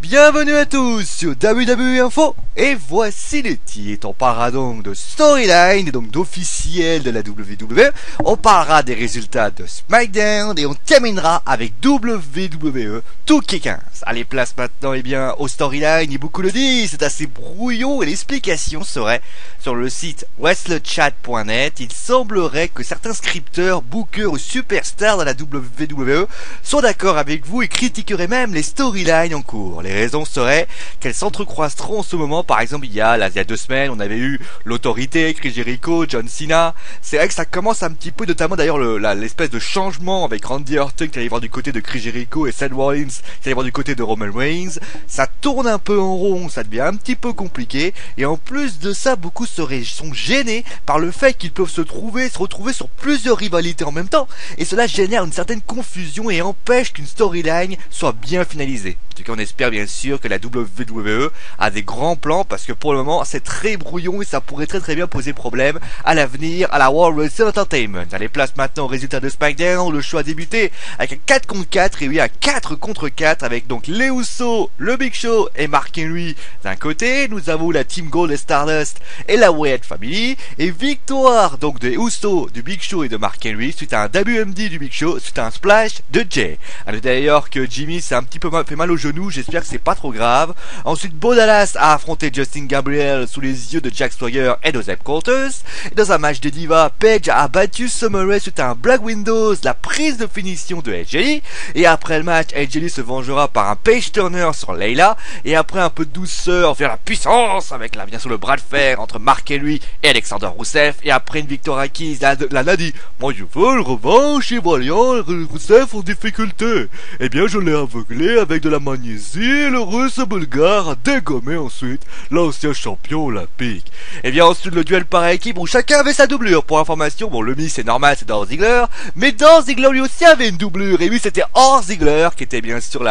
Bienvenue à tous sur WWE Info, et voici les titres. On parlera donc de storyline, et donc d'officiel de la WWE. On parlera des résultats de SmackDown et on terminera avec WWE 2K15. Allez, place maintenant au storyline, et beaucoup le disent, c'est assez brouillon et l'explication serait sur le site wrestlechat.net. Il semblerait que certains scripteurs, bookers ou superstars de la WWE sont d'accord avec vous et critiqueraient même les storylines en cours. Les raisons seraient qu'elles s'entrecroiseront en ce moment. Par exemple, il y a 2 semaines, on avait eu l'Autorité, Chris Jericho, John Cena. C'est vrai que ça commence un petit peu, notamment d'ailleurs l'espèce de changement avec Randy Orton qui allait voir du côté de Chris Jericho et Seth Rollins qui allait voir du côté de Roman Reigns. Ça tourne un peu en rond, ça devient un petit peu compliqué. Et en plus de ça, beaucoup sont gênés par le fait qu'ils peuvent se retrouver sur plusieurs rivalités en même temps. Et cela génère une certaine confusion et empêche qu'une storyline soit bien finalisée. En tout cas, on espère bien sûr que la WWE a des grands plans, parce que pour le moment c'est très brouillon et ça pourrait très bien poser problème à l'avenir à la World Wrestling Entertainment. Allez, place maintenant au résultat de SmackDown. Le choix a débuté avec un 4 contre 4, et oui, un 4 contre 4 avec donc les Usos, le Big Show et Mark Henry d'un côté. Nous avons la Team Gold et Stardust et la Wyatt Family, et victoire donc des Usos, du Big Show et de Mark Henry suite à un WMD du Big Show, suite à un splash de Jay. Alors d'ailleurs que Jimmy s'est un petit peu fait mal au genou, j'espère que c'est pas trop grave. Ensuite, Bo Dallas a affronté Justin Gabriel sous les yeux de Jack Swagger et de Zeb Coulters. Et dans un match des divas, Paige a battu Summer Rae suite à un Black Windows, la prise de finition de AJ. Et après le match, AJ se vengera par un Page Turner sur Layla. Et après un peu de douceur vers la puissance, avec bien sûr le bras de fer entre Mark Henry et Alexander Rousseff. Et après une victoire acquise, la Nadi, moi je veux le revanche, et voyant Rousseff en difficulté. Eh bien, je l'ai aveuglé avec de la magnésie, et le russe bulgare a dégommé ensuite l'ancien champion olympique. Et bien ensuite le duel par équipe où chacun avait sa doublure. Pour information, bon, le Miz c'est normal, c'est Dolph Ziggler, mais Dolph Ziggler lui aussi avait une doublure, et lui c'était Dolph Ziggler qui était bien sûr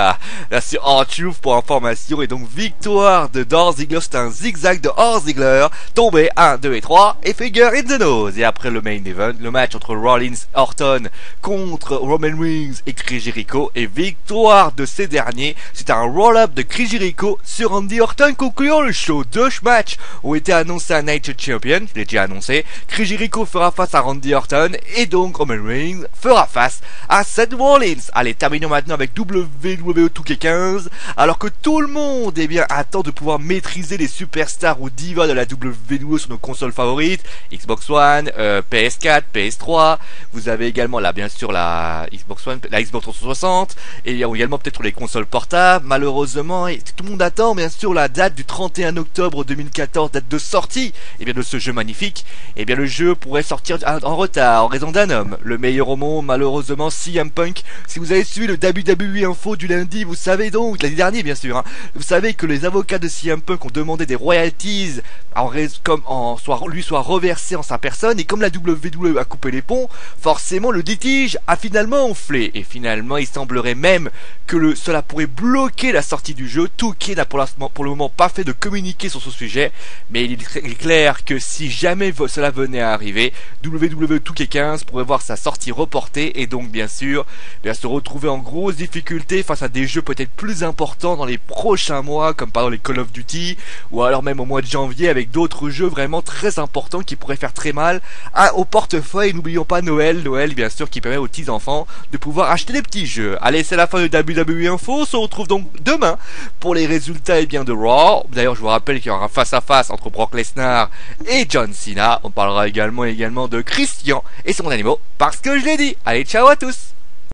sur R-Truth pour information. Et donc victoire de Dolph Ziggler, c'est un zigzag de Dolph Ziggler, tombé 1, 2 et 3 et figure in the nose. Et après le main event, le match entre Rollins Orton contre Roman Reigns et Chris Jericho, et victoire de ces derniers, c'est un roll-up de Chris Jericho sur Randy Orton concluant le show. 2 matchs ont été annoncés à Night Champion, je l'ai déjà annoncé. Chris Jericho fera face à Randy Orton et donc Roman Reigns fera face à Seth Rollins. Allez, terminons maintenant avec WWE 2K15, alors que tout le monde attend de pouvoir maîtriser les superstars ou divas de la WWE sur nos consoles favorites, Xbox One, PS4, PS3. Vous avez également bien sûr la Xbox One, la Xbox 360, et il y a également peut-être les consoles portables. Malheureusement, tout le monde attend bien sûr la date du 31 octobre 2014, date de sortie de ce jeu magnifique. Et bien le jeu pourrait sortir en retard en raison d'un homme, le meilleur au monde, malheureusement, CM Punk. Si vous avez suivi le WWE Info du lundi, vous savez donc, l'année dernière bien sûr, vous savez que les avocats de CM Punk ont demandé des royalties soit reversées en sa personne, et comme la WWE a coupé les ponts, forcément le litige a finalement enflé, et finalement il semblerait même que cela pourrait bloquer la sortie du jeu. Touquet n'a pour le moment pas fait de communiqué sur ce sujet, mais il est clair que si jamais cela venait à arriver, WWE 2K15 pourrait voir sa sortie reportée, et donc bien sûr se retrouver en grosse difficulté face à des jeux peut-être plus importants dans les prochains mois, comme par exemple les Call of Duty, ou alors même au mois de janvier avec d'autres jeux vraiment très importants qui pourraient faire très mal au portefeuille. N'oublions pas Noël bien sûr, qui permet aux petits enfants de pouvoir acheter des petits jeux. Allez, c'est la fin de WWE Info. On se retrouve donc demain pour les résultats de Raw. D'ailleurs, je vous rappelle qu'il y aura un face-à-face entre Brock Lesnar et John Cena. On parlera également de Christian et son animaux, parce que je l'ai dit. Allez, ciao à tous.